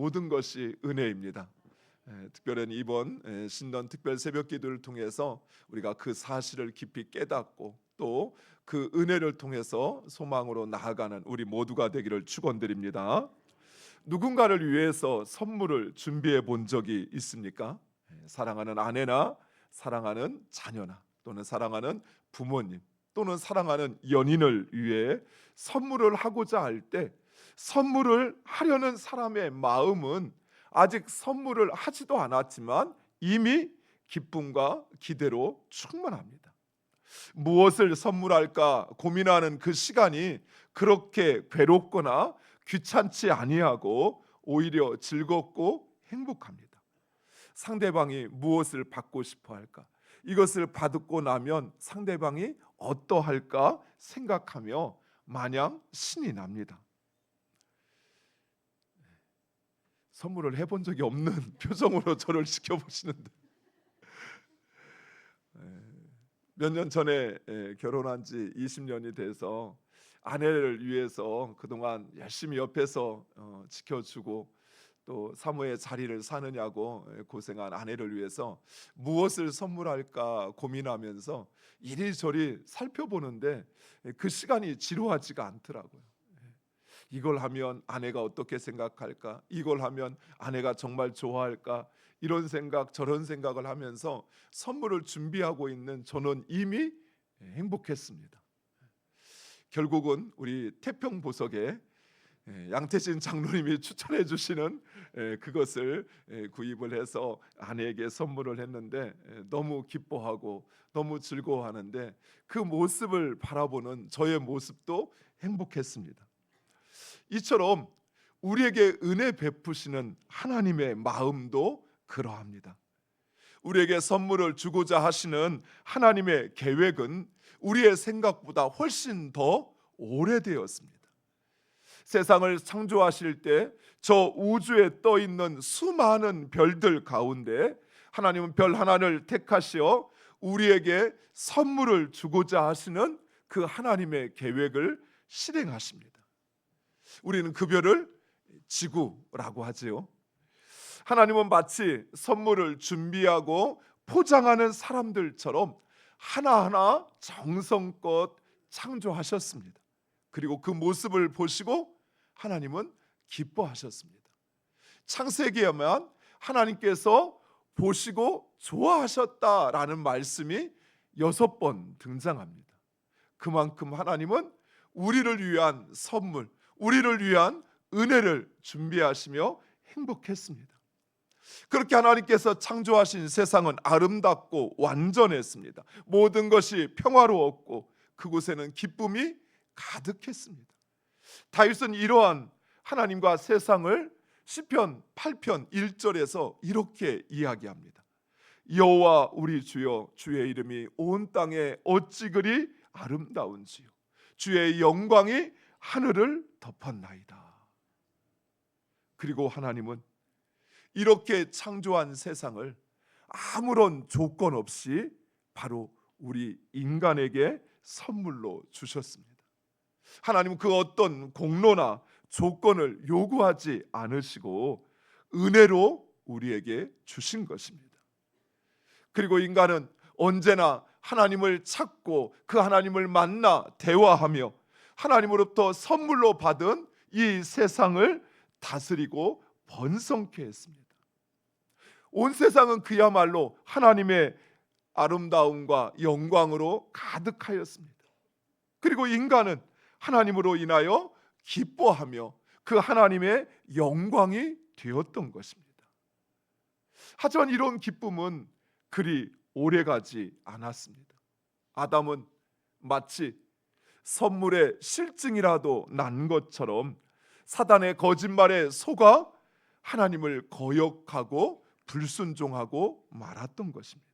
모든 것이 은혜입니다. 특별히 이번 신년 특별 새벽 기도를 통해서 우리가 그 사실을 깊이 깨닫고 또 그 은혜를 통해서 소망으로 나아가는 우리 모두가 되기를 축원드립니다. 누군가를 위해서 선물을 준비해 본 적이 있습니까? 사랑하는 아내나 사랑하는 자녀나 또는 사랑하는 부모님 또는 사랑하는 연인을 위해 선물을 하고자 할 때 선물을 하려는 사람의 마음은 아직 선물을 하지도 않았지만 이미 기쁨과 기대로 충만합니다. 무엇을 선물할까 고민하는 그 시간이 그렇게 괴롭거나 귀찮지 아니하고 오히려 즐겁고 행복합니다. 상대방이 무엇을 받고 싶어 할까? 이것을 받고 나면 상대방이 어떠할까 생각하며 마냥 신이 납니다. 선물을 해본 적이 없는 표정으로 저를 지켜보시는데 몇 년 전에 결혼한 지 20년이 돼서 아내를 위해서 그동안 열심히 옆에서 지켜주고 또 사모의 자리를 사느냐고 고생한 아내를 위해서 무엇을 선물할까 고민하면서 이리저리 살펴보는데 그 시간이 지루하지가 않더라고요. 이걸 하면 아내가 어떻게 생각할까? 이걸 하면 아내가 정말 좋아할까? 이런 생각 저런 생각을 하면서 선물을 준비하고 있는 저는 이미 행복했습니다. 결국은 우리 태평 보석에 양태진 장로님이 추천해 주시는 그것을 구입을 해서 아내에게 선물을 했는데 너무 기뻐하고 너무 즐거워하는데 그 모습을 바라보는 저의 모습도 행복했습니다. 이처럼 우리에게 은혜 베푸시는 하나님의 마음도 그러합니다. 우리에게 선물을 주고자 하시는 하나님의 계획은 우리의 생각보다 훨씬 더 오래되었습니다. 세상을 창조하실 때 저 우주에 떠 있는 수많은 별들 가운데 하나님은 별 하나를 택하시어 우리에게 선물을 주고자 하시는 그 하나님의 계획을 실행하십니다. 우리는 그 별을 지구라고 하지요. 하나님은 마치 선물을 준비하고 포장하는 사람들처럼 하나하나 정성껏 창조하셨습니다. 그리고 그 모습을 보시고 하나님은 기뻐하셨습니다. 창세기에만 하나님께서 보시고 좋아하셨다라는 말씀이 6번 등장합니다. 그만큼 하나님은 우리를 위한 선물, 우리를 위한 은혜를 준비하시며 행복했습니다. 그렇게 하나님께서 창조하신 세상은 아름답고 완전했습니다. 모든 것이 평화로웠고 그곳에는 기쁨이 가득했습니다. 다윗은 이러한 하나님과 세상을 시편 8편 1절에서 이렇게 이야기합니다. 여호와 우리 주여, 주의 이름이 온 땅에 어찌 그리 아름다운지요, 주의 영광이 하늘을 덮었나이다. 그리고 하나님은 이렇게 창조한 세상을 아무런 조건 없이 바로 우리 인간에게 선물로 주셨습니다. 하나님은 그 어떤 공로나 조건을 요구하지 않으시고 은혜로 우리에게 주신 것입니다. 그리고 인간은 언제나 하나님을 찾고 그 하나님을 만나 대화하며 하나님으로부터 선물로 받은 이 세상을 다스리고 번성케 했습니다. 온 세상은 그야말로 하나님의 아름다움과 영광으로 가득하였습니다. 그리고 인간은 하나님으로 인하여 기뻐하며 그 하나님의 영광이 되었던 것입니다. 하지만 이런 기쁨은 그리 오래가지 않았습니다. 아담은 마치 선물의 실증이라도 난 것처럼 사단의 거짓말에 속아 하나님을 거역하고 불순종하고 말았던 것입니다.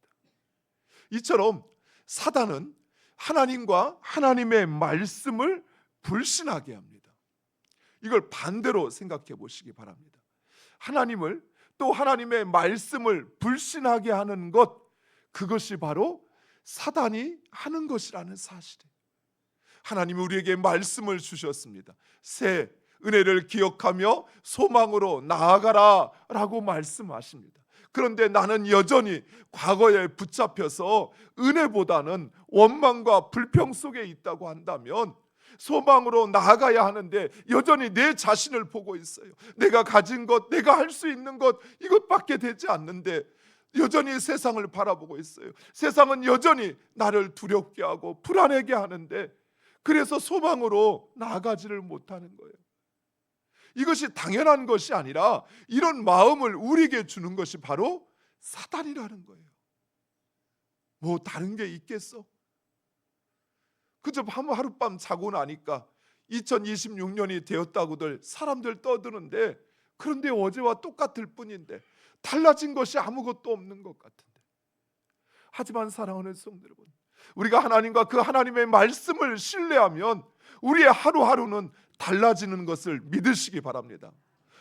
이처럼 사단은 하나님과 하나님의 말씀을 불신하게 합니다. 이걸 반대로 생각해 보시기 바랍니다. 하나님을 또 하나님의 말씀을 불신하게 하는 것, 그것이 바로 사단이 하는 것이라는 사실이에요. 하나님이 우리에게 말씀을 주셨습니다. 새 은혜를 기억하며 소망으로 나아가라 라고 말씀하십니다. 그런데 나는 여전히 과거에 붙잡혀서 은혜보다는 원망과 불평 속에 있다고 한다면 소망으로 나아가야 하는데 여전히 내 자신을 보고 있어요. 내가 가진 것, 내가 할 수 있는 것, 이것밖에 되지 않는데 여전히 세상을 바라보고 있어요. 세상은 여전히 나를 두렵게 하고 불안하게 하는데 그래서 소망으로 나아가지를 못하는 거예요. 이것이 당연한 것이 아니라 이런 마음을 우리에게 주는 것이 바로 사단이라는 거예요. 뭐 다른 게 있겠어? 그저 하룻밤 자고 나니까 2026년이 되었다고들 사람들 떠드는데, 그런데 어제와 똑같을 뿐인데 달라진 것이 아무것도 없는 것 같은데. 하지만 사랑하는 성도 여러분, 우리가 하나님과 그 하나님의 말씀을 신뢰하면 우리의 하루하루는 달라지는 것을 믿으시기 바랍니다.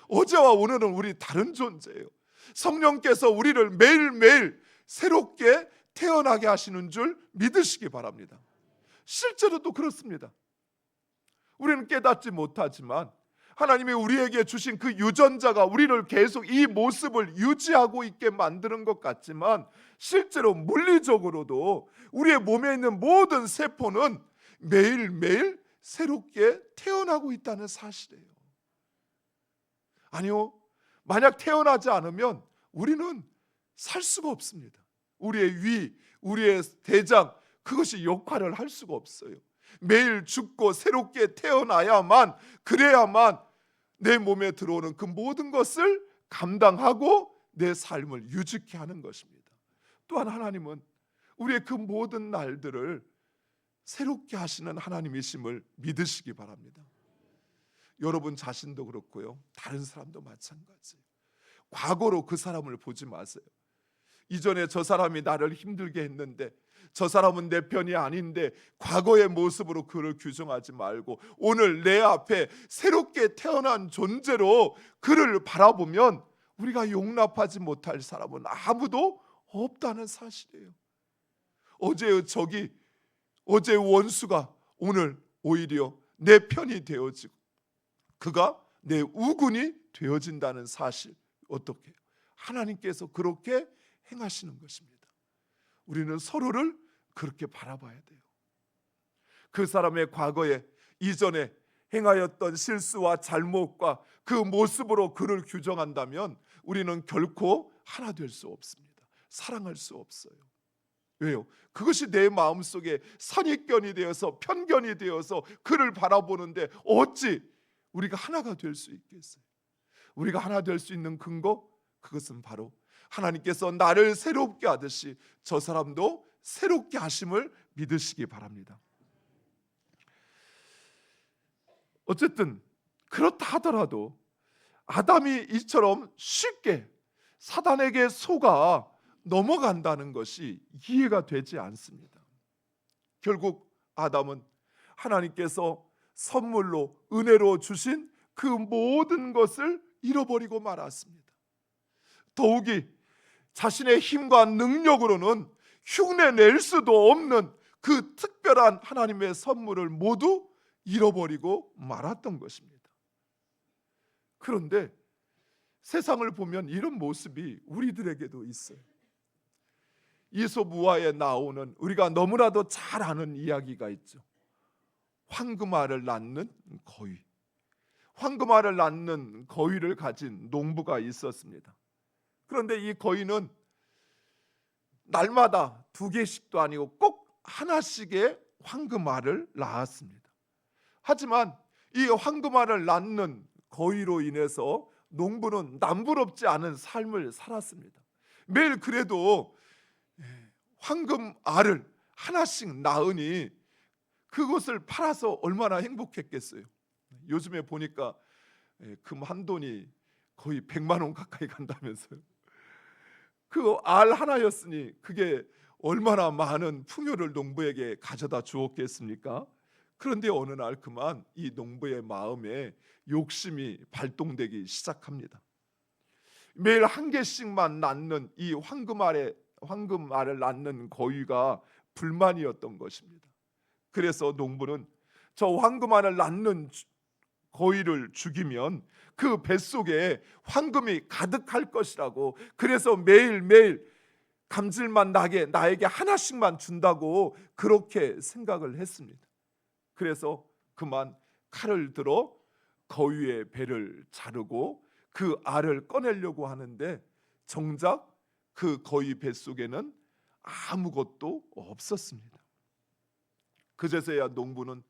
어제와 오늘은 우리 다른 존재예요. 성령께서 우리를 매일매일 새롭게 태어나게 하시는 줄 믿으시기 바랍니다. 실제로도 그렇습니다. 우리는 깨닫지 못하지만 하나님이 우리에게 주신 그 유전자가 우리를 계속 이 모습을 유지하고 있게 만드는 것 같지만 실제로 물리적으로도 우리의 몸에 있는 모든 세포는 매일매일 새롭게 태어나고 있다는 사실이에요. 아니요, 만약 태어나지 않으면 우리는 살 수가 없습니다. 우리의 위, 우리의 대장, 그것이 역할을 할 수가 없어요. 매일 죽고 새롭게 태어나야만, 그래야만 내 몸에 들어오는 그 모든 것을 감당하고 내 삶을 유지케 하는 것입니다. 또한 하나님은 우리의 그 모든 날들을 새롭게 하시는 하나님이심을 믿으시기 바랍니다. 여러분 자신도 그렇고요, 다른 사람도 마찬가지예요. 과거로 그 사람을 보지 마세요. 이전에 저 사람이 나를 힘들게 했는데, 저 사람은 내 편이 아닌데, 과거의 모습으로 그를 규정하지 말고 오늘 내 앞에 새롭게 태어난 존재로 그를 바라보면 우리가 용납하지 못할 사람은 아무도 없다는 사실이에요. 어제의 적이, 어제의 원수가 오늘 오히려 내 편이 되어지고 그가 내 우군이 되어진다는 사실, 어떻게 해요? 하나님께서 그렇게 행하시는 것입니다. 우리는 서로를 그렇게 바라봐야 돼요. 그 사람의 과거에 이전에 행하였던 실수와 잘못과 그 모습으로 그를 규정한다면 우리는 결코 하나 될 수 없습니다. 사랑할 수 없어요. 왜요? 그것이 내 마음속에 선입견이 되어서, 편견이 되어서 그를 바라보는데 어찌 우리가 하나가 될 수 있겠어요? 우리가 하나 될 수 있는 근거, 그것은 바로 하나님께서 나를 새롭게 하듯이 저 사람도 새롭게 하심을 믿으시기 바랍니다. 어쨌든 그렇다 하더라도 아담이 이처럼 쉽게 사단에게 속아 넘어간다는 것이 이해가 되지 않습니다. 결국 아담은 하나님께서 선물로, 은혜로 주신 그 모든 것을 잃어버리고 말았습니다. 더욱이 자신의 힘과 능력으로는 흉내낼 수도 없는 그 특별한 하나님의 선물을 모두 잃어버리고 말았던 것입니다. 그런데 세상을 보면 이런 모습이 우리들에게도 있어요. 이솝우화에 나오는 우리가 너무나도 잘 아는 이야기가 있죠. 황금알을 낳는 거위. 황금알을 낳는 거위를 가진 농부가 있었습니다. 그런데 이 거위는 날마다 2개씩도 아니고 꼭 하나씩의 황금알을 낳았습니다. 하지만 이 황금알을 낳는 거위로 인해서 농부는 남부럽지 않은 삶을 살았습니다. 매일 그래도 황금알을 하나씩 낳으니 그것을 팔아서 얼마나 행복했겠어요. 요즘에 보니까 금 한 돈이 거의 100만 원 가까이 간다면서요. 그 알 하나였으니 그게 얼마나 많은 풍요를 농부에게 가져다 주었겠습니까? 그런데 어느 날 그만 이 농부의 마음에 욕심이 발동되기 시작합니다. 매일 1개씩만 낳는 이 황금알을 낳는 거위가 불만이었던 것입니다. 그래서 농부는 저 황금알을 낳는 거위를 죽이면 그 뱃속에 황금이 가득할 것이라고, 그래서 매일매일 감질만 나게 나에게 하나씩만 준다고 그렇게 생각을 했습니다. 그래서 그만 칼을 들어 거위의 배를 자르고 그 알을 꺼내려고 하는데 정작 그 거위 뱃속에는 아무것도 없었습니다. 그제서야 농부는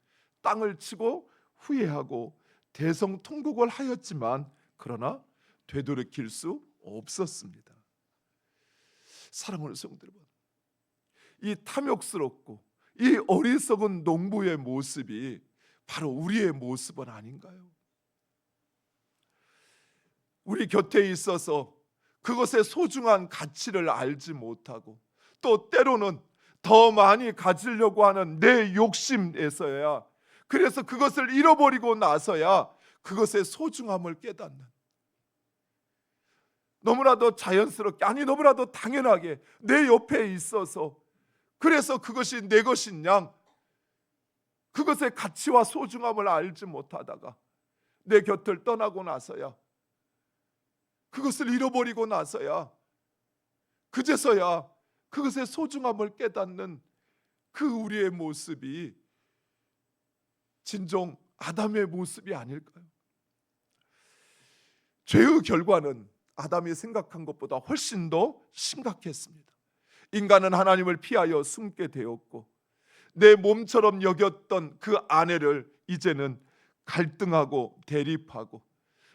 땅을 치고 후회하고 대성통곡을 하였지만 그러나 되돌이킬 수 없었습니다. 사랑하는 성도 여러분, 이 탐욕스럽고 이 어리석은 농부의 모습이 바로 우리의 모습은 아닌가요? 우리 곁에 있어서 그것의 소중한 가치를 알지 못하고 또 때로는 더 많이 가지려고 하는 내 욕심에서야, 그래서 그것을 잃어버리고 나서야 그것의 소중함을 깨닫는, 너무나도 자연스럽게, 아니 너무나도 당연하게 내 옆에 있어서, 그래서 그것이 내 것인 양 그것의 가치와 소중함을 알지 못하다가 내 곁을 떠나고 나서야, 그것을 잃어버리고 나서야, 그제서야 그것의 소중함을 깨닫는 그 우리의 모습이 진정 아담의 모습이 아닐까요? 죄의 결과는 아담이 생각한 것보다 훨씬 더 심각했습니다. 인간은 하나님을 피하여 숨게 되었고 내 몸처럼 여겼던 그 아내를 이제는 갈등하고 대립하고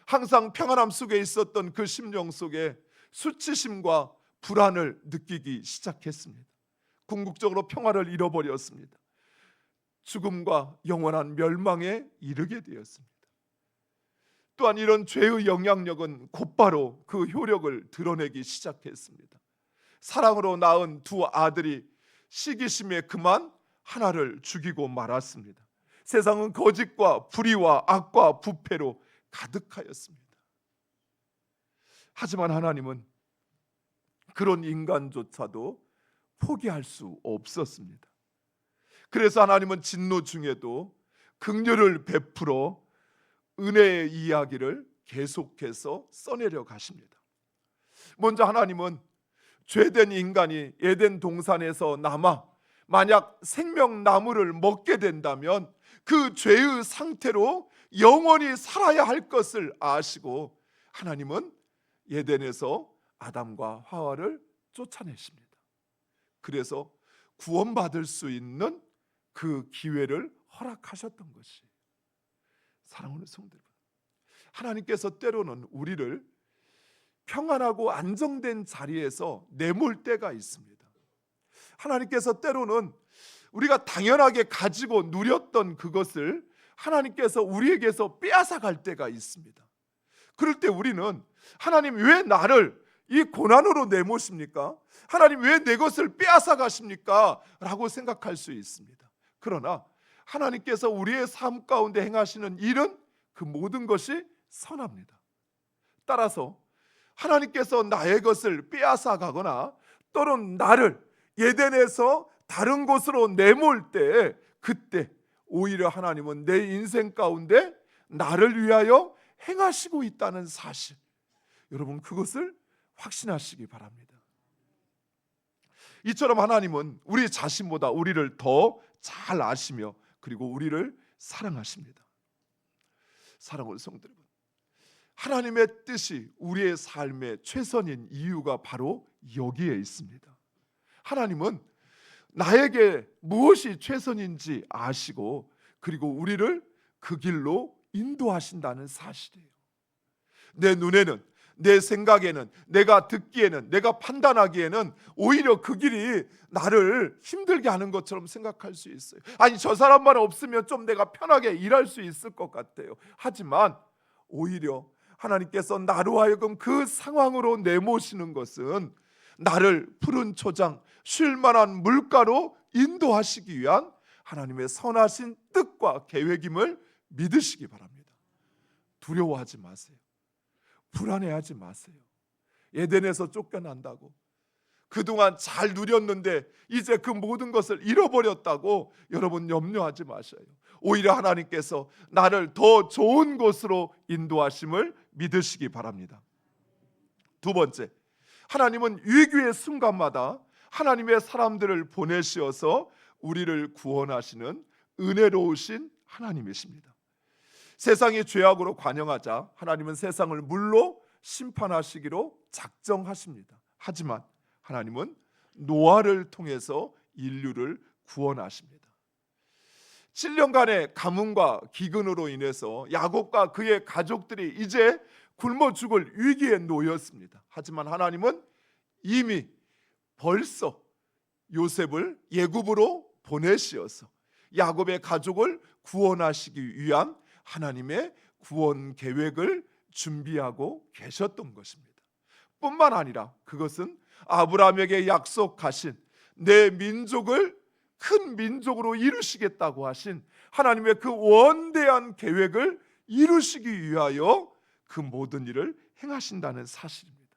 항상 평안함 속에 있었던 그 심령 속에 수치심과 불안을 느끼기 시작했습니다. 궁극적으로 평화를 잃어버렸습니다. 죽음과 영원한 멸망에 이르게 되었습니다. 또한 이런 죄의 영향력은 곧바로 그 효력을 드러내기 시작했습니다. 사랑으로 낳은 두 아들이 시기심에 그만 하나를 죽이고 말았습니다. 세상은 거짓과 불의와 악과 부패로 가득하였습니다. 하지만 하나님은 그런 인간조차도 포기할 수 없었습니다. 그래서 하나님은 진노 중에도 긍휼을 베풀어 은혜의 이야기를 계속해서 써내려 가십니다. 먼저 하나님은 죄된 인간이 에덴 동산에서 남아 만약 생명나무를 먹게 된다면 그 죄의 상태로 영원히 살아야 할 것을 아시고 하나님은 에덴에서 아담과 하와를 쫓아내십니다. 그래서 구원받을 수 있는 그 기회를 허락하셨던 것이, 사랑하는 성도 여러분, 하나님께서 때로는 우리를 평안하고 안정된 자리에서 내몰 때가 있습니다. 하나님께서 때로는 우리가 당연하게 가지고 누렸던 그것을 하나님께서 우리에게서 빼앗아 갈 때가 있습니다. 그럴 때 우리는 하나님 왜 나를 이 고난으로 내모십니까? 하나님 왜 내 것을 빼앗아 가십니까? 라고 생각할 수 있습니다. 그러나 하나님께서 우리의 삶 가운데 행하시는 일은 그 모든 것이 선합니다. 따라서 하나님께서 나의 것을 빼앗아 가거나 또는 나를 에덴에서 다른 곳으로 내몰 때, 그때 오히려 하나님은 내 인생 가운데 나를 위하여 행하시고 있다는 사실, 여러분 그것을 확신하시기 바랍니다. 이처럼 하나님은 우리 자신보다 우리를 더 잘 아시며 그리고 우리를 사랑하십니다. 사랑하는 성도 여러분, 하나님의 뜻이 우리의 삶의 최선인 이유가 바로 여기에 있습니다. 하나님은 나에게 무엇이 최선인지 아시고 그리고 우리를 그 길로 인도하신다는 사실이에요. 내 눈에는, 내 생각에는, 내가 듣기에는, 내가 판단하기에는 오히려 그 길이 나를 힘들게 하는 것처럼 생각할 수 있어요. 아니 저 사람만 없으면 좀 내가 편하게 일할 수 있을 것 같아요. 하지만 오히려 하나님께서 나로 하여금 그 상황으로 내모시는 것은 나를 푸른 초장, 쉴 만한 물가로 인도하시기 위한 하나님의 선하신 뜻과 계획임을 믿으시기 바랍니다. 두려워하지 마세요. 불안해하지 마세요. 에덴에서 쫓겨난다고, 그동안 잘 누렸는데 이제 그 모든 것을 잃어버렸다고 여러분 염려하지 마셔요. 오히려 하나님께서 나를 더 좋은 곳으로 인도하심을 믿으시기 바랍니다. 두 번째, 하나님은 위기의 순간마다 하나님의 사람들을 보내시어서 우리를 구원하시는 은혜로우신 하나님이십니다. 세상이 죄악으로 관영하자 하나님은 세상을 물로 심판하시기로 작정하십니다. 하지만 하나님은 노아를 통해서 인류를 구원하십니다. 7년간의 가뭄과 기근으로 인해서 야곱과 그의 가족들이 이제 굶어 죽을 위기에 놓였습니다. 하지만 하나님은 이미 벌써 요셉을 애굽으로 보내시어서 야곱의 가족을 구원하시기 위한 하나님의 구원 계획을 준비하고 계셨던 것입니다. 뿐만 아니라 그것은 아브라함에게 약속하신 내 민족을 큰 민족으로 이루시겠다고 하신 하나님의 그 원대한 계획을 이루시기 위하여 그 모든 일을 행하신다는 사실입니다.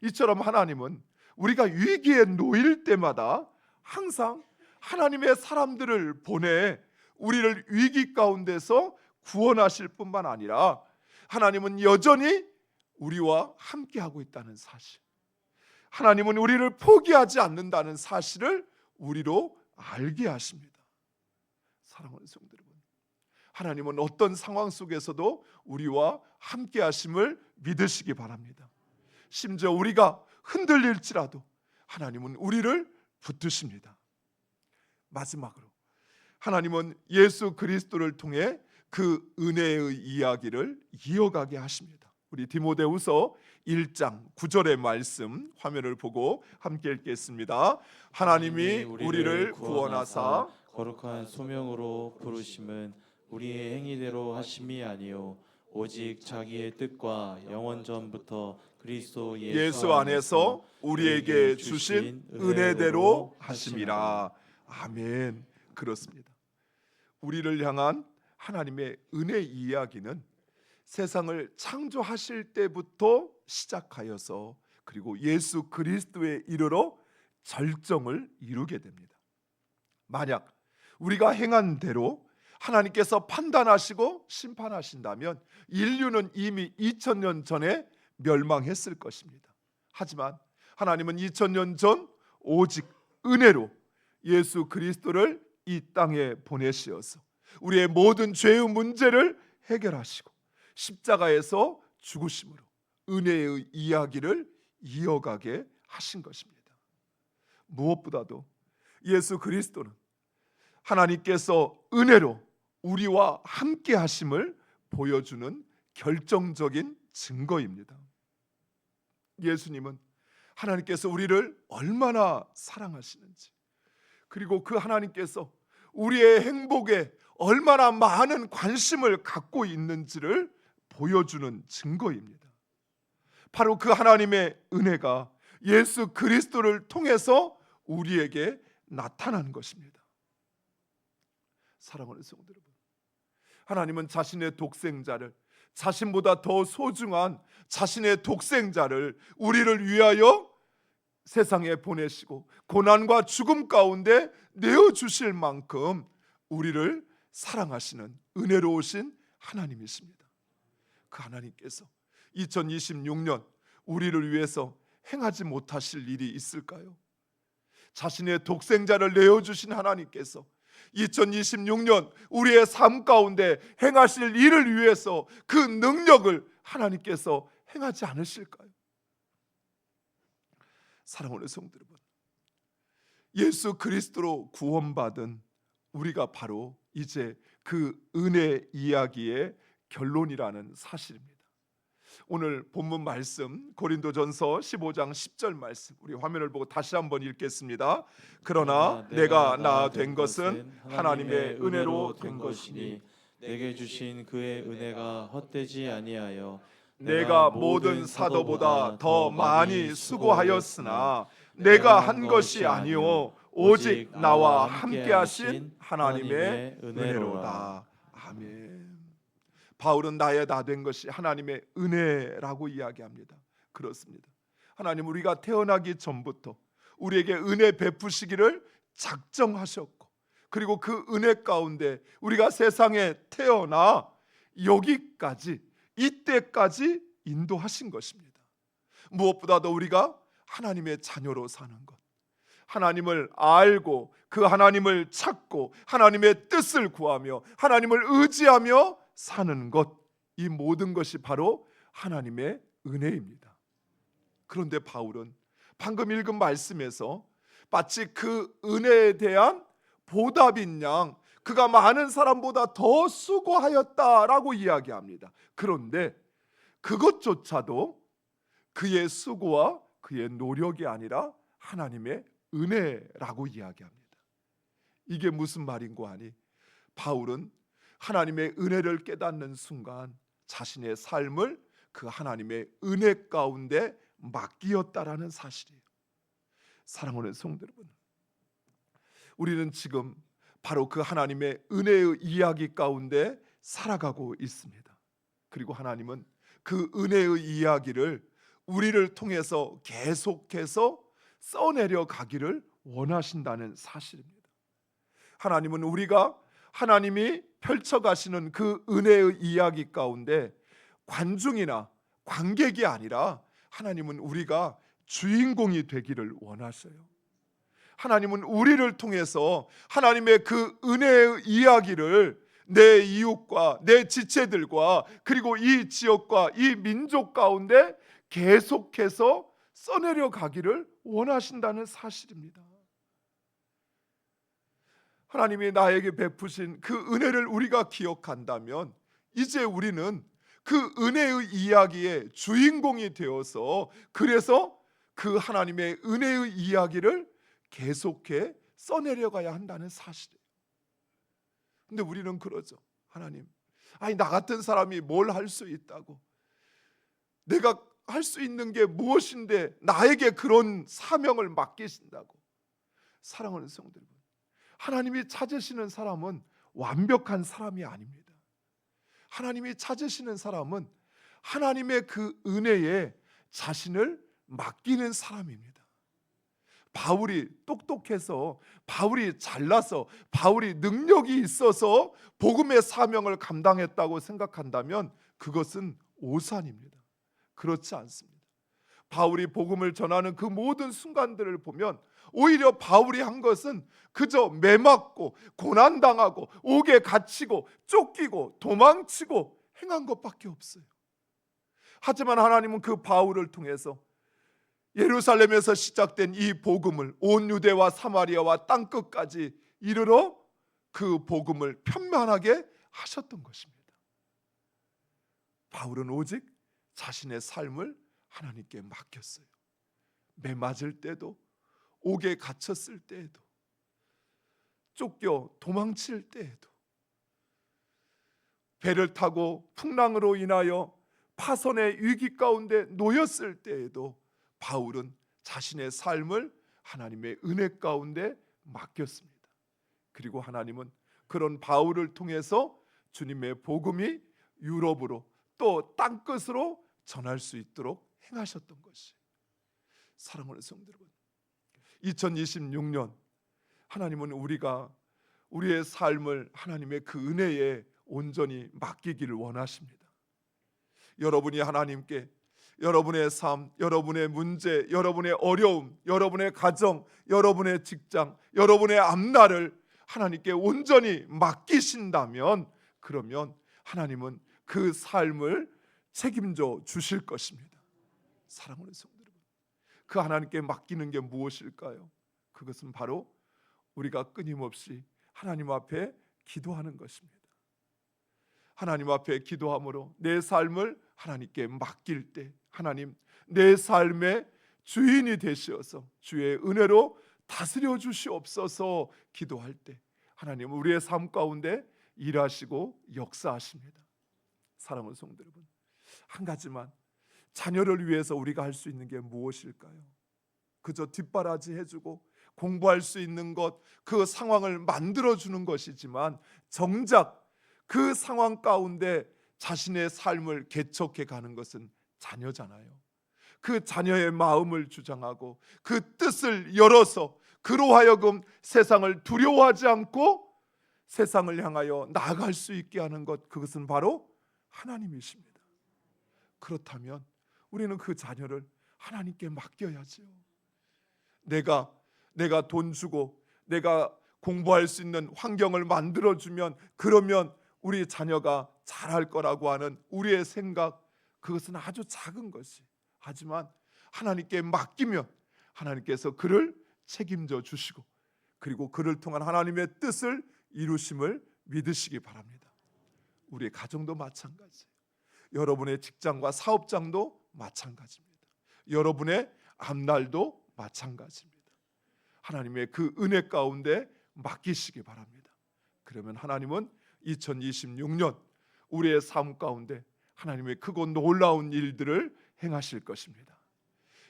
이처럼 하나님은 우리가 위기에 놓일 때마다 항상 하나님의 사람들을 보내 우리를 위기 가운데서 구원하실 뿐만 아니라 하나님은 여전히 우리와 함께하고 있다는 사실, 하나님은 우리를 포기하지 않는다는 사실을 우리로 알게 하십니다. 사랑하는 성도 여러분, 하나님은 어떤 상황 속에서도 우리와 함께 하심을 믿으시기 바랍니다. 심지어 우리가 흔들릴지라도 하나님은 우리를 붙드십니다. 마지막으로 하나님은 예수 그리스도를 통해 그 은혜의 이야기를 이어가게 하십니다. 우리 디모데후서 1장 9절의 말씀 화면을 보고 함께 읽겠습니다. 하나님이 우리를 구원하사 거룩한 소명으로 부르심은 우리의 행위대로 하심이 아니요 오직 자기의 뜻과 영원 전부터 그리스도 예수 안에서 우리에게 주신 은혜대로 하심이라. 아멘. 그렇습니다. 우리를 향한 하나님의 은혜 이야기는 세상을 창조하실 때부터 시작하여서 그리고 예수 그리스도에 이르러 절정을 이루게 됩니다. 만약 우리가 행한 대로 하나님께서 판단하시고 심판하신다면 인류는 이미 2000년 전에 멸망했을 것입니다. 하지만 하나님은 2000년 전 오직 은혜로 예수 그리스도를 이 땅에 보내시어서 우리의 모든 죄의 문제를 해결하시고 십자가에서 죽으심으로 은혜의 이야기를 이어가게 하신 것입니다. 무엇보다도 예수 그리스도는 하나님께서 은혜로 우리와 함께 하심을 보여주는 결정적인 증거입니다. 예수님은 하나님께서 우리를 얼마나 사랑하시는지, 그리고 그 하나님께서 우리의 행복에 얼마나 많은 관심을 갖고 있는지를 보여주는 증거입니다. 바로 그 하나님의 은혜가 예수 그리스도를 통해서 우리에게 나타난 것입니다. 사랑하는 성도 여러분, 하나님은 자신의 독생자를, 자신보다 더 소중한 자신의 독생자를 우리를 위하여 세상에 보내시고 고난과 죽음 가운데 내어주실 만큼 우리를 사랑하시는 은혜로우신 하나님이십니다. 그 하나님께서 2026년 우리를 위해서 행하지 못하실 일이 있을까요? 자신의 독생자를 내어주신 하나님께서 2026년 우리의 삶 가운데 행하실 일을 위해서 그 능력을 하나님께서 행하지 않으실까요? 사랑하는 성도 여러분, 예수 그리스도로 구원받은 우리가 바로 이제 그 은혜 이야기의 결론이라는 사실입니다. 오늘 본문 말씀 고린도전서 15장 10절 말씀 우리 화면을 보고 다시 한번 읽겠습니다. 그러나 내가 나 된 것은 하나님의 은혜로 된 것이니 내게 주신 그의 은혜가 헛되지 아니하여 내가 모든 사도보다 더 많이 수고하였으나 내가 한 것이 아니요 오직 나와 함께 하신 하나님의 은혜로다. 아멘. 바울은 나의 나 된 것이 하나님의 은혜라고 이야기합니다. 그렇습니다. 하나님 우리가 태어나기 전부터 우리에게 은혜 베푸시기를 작정하셨고 그리고 그 은혜 가운데 우리가 세상에 태어나 여기까지, 이때까지 인도하신 것입니다. 무엇보다도 우리가 하나님의 자녀로 사는 것, 하나님을 알고 그 하나님을 찾고 하나님의 뜻을 구하며 하나님을 의지하며 사는 것, 이 모든 것이 바로 하나님의 은혜입니다. 그런데 바울은 방금 읽은 말씀에서 마치 그 은혜에 대한 보답인 양 그가 많은 사람보다 더 수고하였다라고 이야기합니다. 그런데 그것조차도 그의 수고와 그의 노력이 아니라 하나님의 은혜라고 이야기합니다. 이게 무슨 말인고 하니, 바울은 하나님의 은혜를 깨닫는 순간 자신의 삶을 그 하나님의 은혜 가운데 맡기었다라는 사실이에요. 사랑하는 성도 여러분, 우리는 지금 바로 그 하나님의 은혜의 이야기 가운데 살아가고 있습니다. 그리고 하나님은 그 은혜의 이야기를 우리를 통해서 계속해서 써내려 가기를 원하신다는 사실입니다. 하나님은 우리가 하나님이 펼쳐가시는 그 은혜의 이야기 가운데 관중이나 관객이 아니라 하나님은 우리가 주인공이 되기를 원하셔요. 하나님은 우리를 통해서 하나님의 그 은혜의 이야기를 내 이웃과 내 지체들과 그리고 이 지역과 이 민족 가운데 계속해서 써내려 가기를 원하신다는 사실입니다. 하나님이 나에게 베푸신 그 은혜를 우리가 기억한다면 이제 우리는 그 은혜의 이야기의 주인공이 되어서 그래서 그 하나님의 은혜의 이야기를 계속해 써내려가야 한다는 사실이에요. 근데 우리는 그러죠. 하나님, 아니 나 같은 사람이 뭘 할 수 있다고, 내가 할 수 있는 게 무엇인데 나에게 그런 사명을 맡기신다고. 사랑하는 성도 여러분, 하나님이 찾으시는 사람은 완벽한 사람이 아닙니다. 하나님이 찾으시는 사람은 하나님의 그 은혜에 자신을 맡기는 사람입니다. 바울이 똑똑해서, 바울이 잘나서, 바울이 능력이 있어서 복음의 사명을 감당했다고 생각한다면 그것은 오산입니다. 그렇지 않습니다. 바울이 복음을 전하는 그 모든 순간들을 보면 오히려 바울이 한 것은 그저 매맞고 고난당하고 옥에 갇히고 쫓기고 도망치고 행한 것밖에 없어요. 하지만 하나님은 그 바울을 통해서 예루살렘에서 시작된 이 복음을 온 유대와 사마리아와 땅끝까지 이르러 그 복음을 편만하게 하셨던 것입니다. 바울은 오직 자신의 삶을 하나님께 맡겼어요. 매맞을 때도, 옥에 갇혔을 때에도, 쫓겨 도망칠 때에도, 배를 타고 풍랑으로 인하여 파선의 위기 가운데 놓였을 때에도 바울은 자신의 삶을 하나님의 은혜 가운데 맡겼습니다. 그리고 하나님은 그런 바울을 통해서 주님의 복음이 유럽으로 또 땅끝으로 전할 수 있도록 행하셨던 것이. 사랑하는 성도 여러분, 2026년 하나님은 우리가 우리의 삶을 하나님의 그 은혜에 온전히 맡기기를 원하십니다. 여러분이 하나님께 여러분의 삶, 여러분의 문제, 여러분의 어려움, 여러분의 가정, 여러분의 직장, 여러분의 앞날을 하나님께 온전히 맡기신다면 그러면 하나님은 그 삶을 책임져 주실 것입니다. 사랑하는 성도 여러분, 그 하나님께 맡기는 게 무엇일까요? 그것은 바로 우리가 끊임없이 하나님 앞에 기도하는 것입니다. 하나님 앞에 기도함으로 내 삶을 하나님께 맡길 때 하나님, 내 삶의 주인이 되시어서 주의 은혜로 다스려 주시옵소서 기도할 때 하나님은 우리의 삶 가운데 일하시고 역사하십니다. 사랑하는 성도 여러분, 한 가지만, 자녀를 위해서 우리가 할 수 있는 게 무엇일까요? 그저 뒷바라지 해주고 공부할 수 있는 것, 그 상황을 만들어주는 것이지만 정작 그 상황 가운데 자신의 삶을 개척해 가는 것은 자녀잖아요. 그 자녀의 마음을 주장하고 그 뜻을 열어서 그로 하여금 세상을 두려워하지 않고 세상을 향하여 나아갈 수 있게 하는 것, 그것은 바로 하나님이십니다. 그렇다면 우리는 그 자녀를 하나님께 맡겨야지요. 내가 돈 주고 내가 공부할 수 있는 환경을 만들어주면, 그러면 우리 자녀가 잘할 거라고 하는 우리의 생각, 그것은 아주 작은 것이, 하지만 하나님께 맡기면 하나님께서 그를 책임져 주시고, 그리고 그를 통한 하나님의 뜻을 이루심을 믿으시기 바랍니다. 우리의 가정도 마찬가지예요. 여러분의 직장과 사업장도 마찬가지입니다. 여러분의 앞날도 마찬가지입니다. 하나님의 그 은혜 가운데 맡기시기 바랍니다. 그러면 하나님은 2026년 우리의 삶 가운데 하나님의 크고 놀라운 일들을 행하실 것입니다.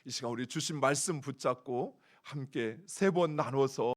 이 시간 우리 주신 말씀 붙잡고 함께 3번 나눠서